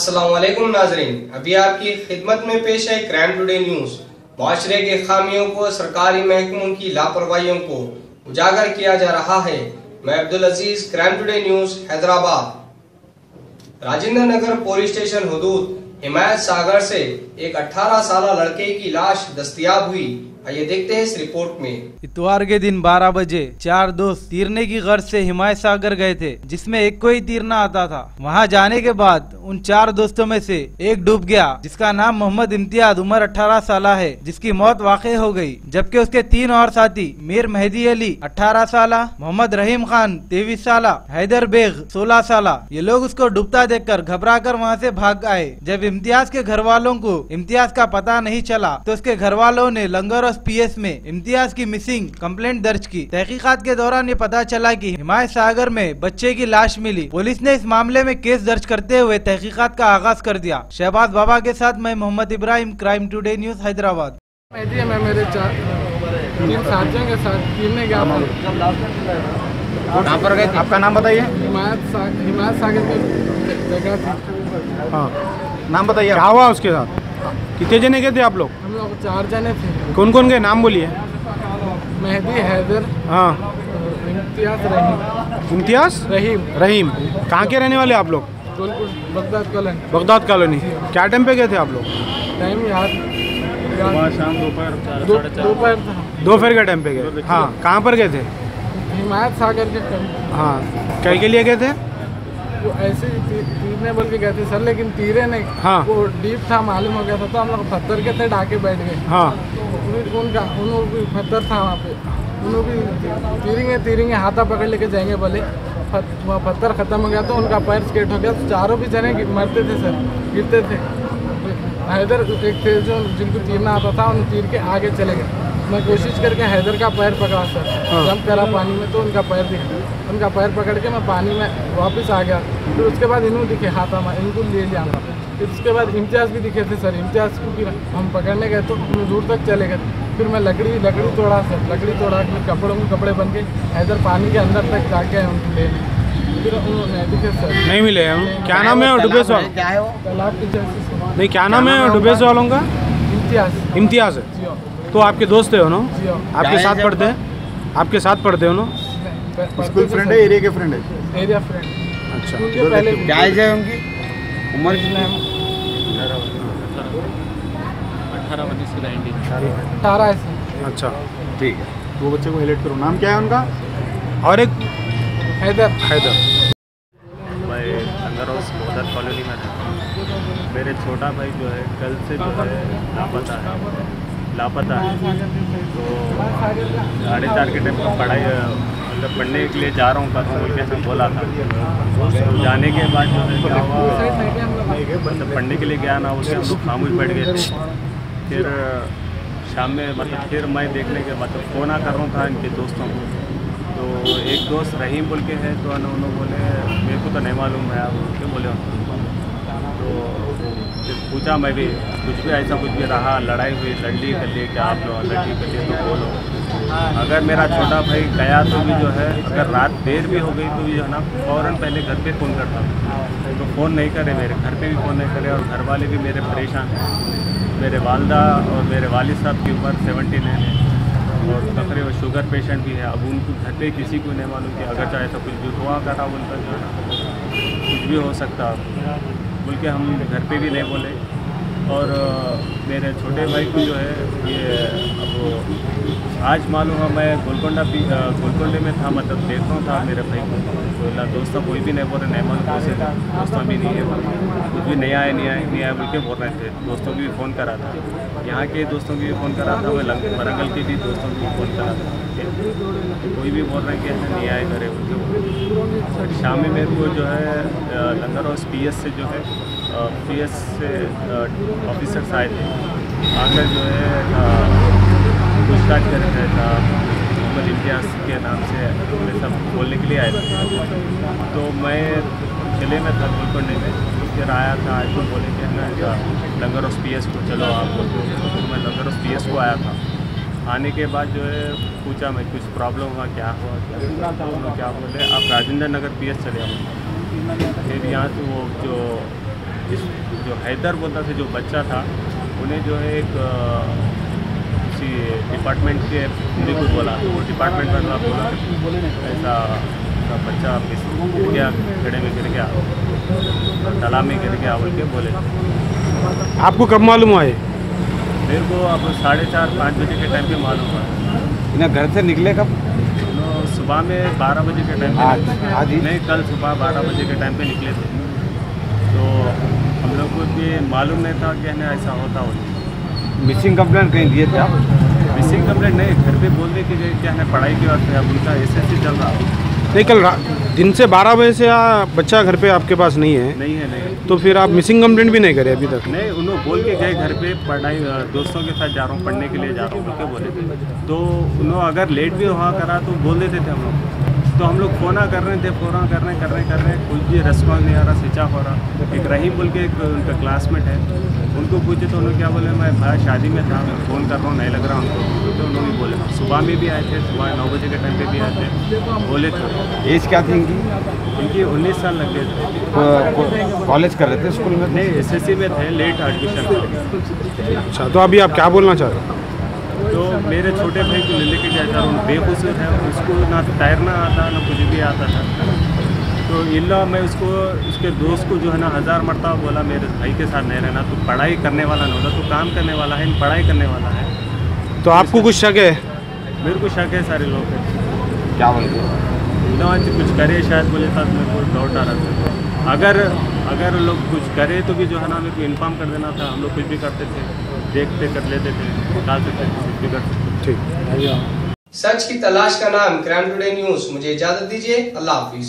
अस्सलाम वालेकुम नाजरीन, अभी आपकी खिदमत में पेश है क्राइम टुडे न्यूज। माशरे के खामियों को, सरकारी महकमों की लापरवाहियों को उजागर किया जा रहा है। मैं Abdul Aziz, crime today news, Hyderabad. Rajendra Nagar police station हुदूद हिमायत सागर से एक 18 साल लड़के की लाश दस्तयाब हुई। आइए देखते हैं इस रिपोर्ट में। इतवार के दिन 12 बजे 4 दोस्त तीरने की गर्ज से हिमायत सागर गए थे, जिसमें एक को ही तीरना आता था। वहां जाने के बाद उन 4 दोस्तों में से एक डूब गया, जिसका नाम मोहम्मद इम्तियाज उम्र 18 साल है, जिसकी मौत वाक़ई हो गई। जबकि उसके 3 और साथी मीर मेहदी अली 18 साल, मोहम्मद रहीम खान 23 साल, हैदर बेग 16 साल, ये लोग उसको डूबता देखकर घबरा कर वहाँ से भाग आए। जब इम्तियाज के घर वालों को इम्तियाज का पता नहीं चला तो उसके घर वालों ने लंगर पीएस में इम्तियाज की मिसिंग कंप्लेंट दर्ज की। तहकीकात के दौरान ये पता चला कि हिमायत सागर में बच्चे की लाश मिली। पुलिस ने इस मामले में केस दर्ज करते हुए तहकीकात का आगाज कर दिया। शहबाज बाबा के साथ मैं Mohammad Ibrahim, crime today news, Hyderabad. मैं मेरे 3 साथियों के साथ गिरने गया था। कहाँ पर गए? आपका नाम बताइए। हिमायत सागर की जगह थी। हाँ, नाम बताइए। क्या हुआ उसके साथ? कितने जने गए थे आप लोग? हम लोग 4 जने थे। कौन कौन गए, नाम बोलिए। मेहदी, हैदर, हाँ, इम्तियाज, रहीम। इम्तियाज, रहीम। कहाँ के रहने वाले आप लोग? Baghdad colony. Baghdad colony. क्या टाइम पे गए थे आप लोग? टाइम याद शाम दोपहर था। दोपहर के टाइम पे गए। हाँ, कहाँ पर गए थे? हिमायत सागर के करीब। हाँ, क्या के लिए गए थे? वो ऐसे ही तीरने बोल के गए थे सर, लेकिन तीरे नहीं। हाँ। वो डीप था, मालूम हो गया था, तो हम लोग पत्थर के थे डाके बैठ गए। हाँ। उनको भी पत्थर था वहाँ पे, उनको भी तीरेंगे हाथा पकड़ लेके जाएंगे बोले। वहाँ पत्थर खत्म हो गया तो उनका पैर स्केट हो गया, तो चारों भी जने मरते थे सर, गिरते थे। हैदर एक थे जो जिनको तीरना आता था, उन तीर के आगे चले गए। मैं कोशिश करके हैदर का पैर पकड़ा सर। जंप करा पानी में तो उनका पैर दिखा, उनका पैर पकड़ के मैं पानी में वापस आ गया। फिर उसके बाद इन्हों दिखे हाथा में, इनको ले लिया। फिर उसके बाद इम्तियाज़ भी दिखे थे सर। इम्तियाज़ को फिर हम पकड़ने गए तो दूर तक चले गए। फिर मैं लकड़ी तोड़ा सर, लकड़ी तोड़ा के कपड़ों में कपड़े बन के हैदर पानी के अंदर तक जाके उनको ले लिए। फिर उन्होंने दिखे सर, नहीं मिले हम। क्या नाम है डुबेस वालों? क्या है वो? तालाब के जैसे। नहीं, क्या नाम है डुबेस वालों का? इम्तियाज़ है। तो आपके दोस्त है ना? आपके साथ पढ़ते हैं? आपके साथ पढ़ते हो ना? स्कूल फ्रेंड है, एरिया के फ्रेंड है? Area friend. अच्छा, पहले क्या एज है उनकी? उम्र कितना है? 18। अच्छा, ठीक है। वो बच्चे को हाईलाइट करो। नाम क्या है उनका? और एक हैदर। मैं लंगर हाउस बगदाद कॉलोनी में रहता हूँ। मेरे छोटा भाई जो है कल से जो है लापता है। तो 4:30 के टाइम पर पढ़ाई मतलब पढ़ने के लिए जा रहा हूँ कल बोल के हमें बोला था। तो जाने के बाद जो है क्या हुआ, मतलब पढ़ने के लिए गया ना, उससे हम लोग खामोश बैठ गए थे। फिर शाम में मतलब फिर मैं देखने के मतलब फ़ोन कर रहा था इनके दोस्तों को। तो एक दोस्त रहीम बोल के है, तो उन्होंने बोले मेरे को तो नहीं मालूम है बोल के बोले। तो फिर पूछा मैं भी, कुछ भी ऐसा कुछ भी रहा, लड़ाई हुई, लड़ली कर लिए क्या आप लोग? लड़ली कर लिए तो बोलो। अगर मेरा छोटा भाई गया तो भी जो है, अगर रात देर भी हो गई तो भी जो है ना, फ़ौरन पहले घर पे फ़ोन करता। तो फ़ोन नहीं करे, मेरे घर पे भी फ़ोन नहीं करे, और घर वाले भी मेरे परेशान हैं। मेरे वालदा और मेरे वालिद साहब की उम्र 79 है, और तकरीबन शुगर पेशेंट भी है। अब उनको घर पे किसी को नहीं मालूम कि अगर चाहे तो कुछ भी हुआ करा उनका जो है कुछ भी हो सकता बोल के हम घर पे भी नहीं बोले। और मेरे छोटे भाई को जो है ये अब आज मालूम है, मैं गोलकोंडे में था, मतलब देखता था मेरे भाई को। तो दोस्तों कोई भी नहीं बोल रहे, नहीं मालूम कैसे दोस्तों भी नहीं है, कुछ भी नहीं आया बोल के बोल रहे थे। दोस्तों की भी फ़ोन करा था, यहाँ के दोस्तों की भी फ़ोन करा था, मैं वरंगल के भी दोस्तों की भी फ़ोन करा था। कोई भी बोल रहे हैं कि ऐसे नहीं आए करे उनके। शाम में मेरे को जो है लंगर हाउस पीएस से जो है पीएस से ऑफिसर्स आए थे। आकर जो है पूछताछ कर रहे था, मोहम्मद इम्तियाज़ के नाम से ये सब बोलने के लिए आए थे। तो मैं किले में था गोलकोंडे में, फिर आया था। तो बोले कि ना लंगर हाउस पीएस को चलो आप, तो मैं लंगर हाउस पीएस को आया था। आने के बाद जो है पूछा मैं कुछ प्रॉब्लम हुआ क्या हुआ, तो उन्होंने क्या बोले आप राजेंद्र नगर पीएस चले आओ। फिर यहाँ से वो जो जो हैदर बोलता था जो बच्चा था, उन्हें जो है एक किसी डिपार्टमेंट के हिंदी को बोला, वो डिपार्टमेंट वाला बोला ऐसा बच्चा गिर गया, खड़े में गिर गया, तालाब में गिर गया बोल के बोले। आपको कब मालूम हुआ ये? मेरे को अब 4:30-5 बजे के टाइम पे मालूम हुआ। इन्हें घर से निकले कब? सुबह में 12 बजे के टाइम पे आज ही? नहीं, कल सुबह 12 बजे के टाइम पे निकले थे। तो हम लोग को ये मालूम नहीं था कि हमें ऐसा होता हो। मिसिंग कंप्लेंट कहीं दिए थे आप? मिसिंग कंप्लेंट नहीं, घर पे बोलने की क्या है, पढ़ाई की बात है, अब उनका SSC चल रहा है। नहीं, कल दिन से 12 बजे से बच्चा घर पे आपके पास नहीं है? नहीं है, नहीं। तो फिर आप मिसिंग कंप्लेंट भी नहीं करे अभी तक? नहीं, उन्होंने बोल के गए घर पे पढ़ाई दोस्तों के साथ जा रहा हूँ, पढ़ने के लिए जा रहा हूँ बोल के बोले थे। तो उन्होंने अगर लेट भी हुआ करा तो बोल देते थे हम लोग। तो हम लोग फ़ोन कर रहे थे, फ़ोन कर रहे कुछ भी रेस्पॉन्स नहीं आ रहा, स्विच ऑफ हो रहा। एक रहीम बोल के एक उनका क्लासमेट है, उनको पूछे तो उन्होंने क्या बोले, मैं भाई शादी में था, मैं फ़ोन कर रहा हूँ, नहीं लग रहा उनको। तो उन्होंने बोले सुबह में भी आए थे, सुबह 9 बजे के टाइम पे भी आए थे, बोले थे। एज क्या थी इनकी? इनकी 19 साल लग गए थे। कॉलेज कर रहे थे, स्कूल में? नहीं, SSC में थे, लेट एडमिशन। अच्छा, तो अभी आप क्या बोलना चाहते हैं? तो मेरे छोटे भाई को लेके गया था, बेकसूर है, उसको ना तैरना आता ना कुछ भी आता था। तो इल्ला मैं उसको, उसके दोस्त को जो है ना 1000 मरतबा बोला मेरे भाई के साथ नहीं रहना, तो पढ़ाई करने वाला नहीं होता, तो काम करने वाला है, पढ़ाई करने वाला है। तो आपको कुछ शक है? मेरे को शक है, सारे लोग हैं। क्या बोलते हैं? ना कुछ करे शायद बोले था, मेरे को डाउट आ रहा था। अगर लोग कुछ करे तो भी जो है ना मेरे को इन्फॉर्म कर देना था, हम लोग कुछ भी करते थे, देखते कर लेते थे, निकाल सकते थे, कुछ भी कर सकते थे। ठीक। सच की तलाश का नाम क्राइम टुडे न्यूज। मुझे इजाजत दीजिए, अल्लाह हाफिज।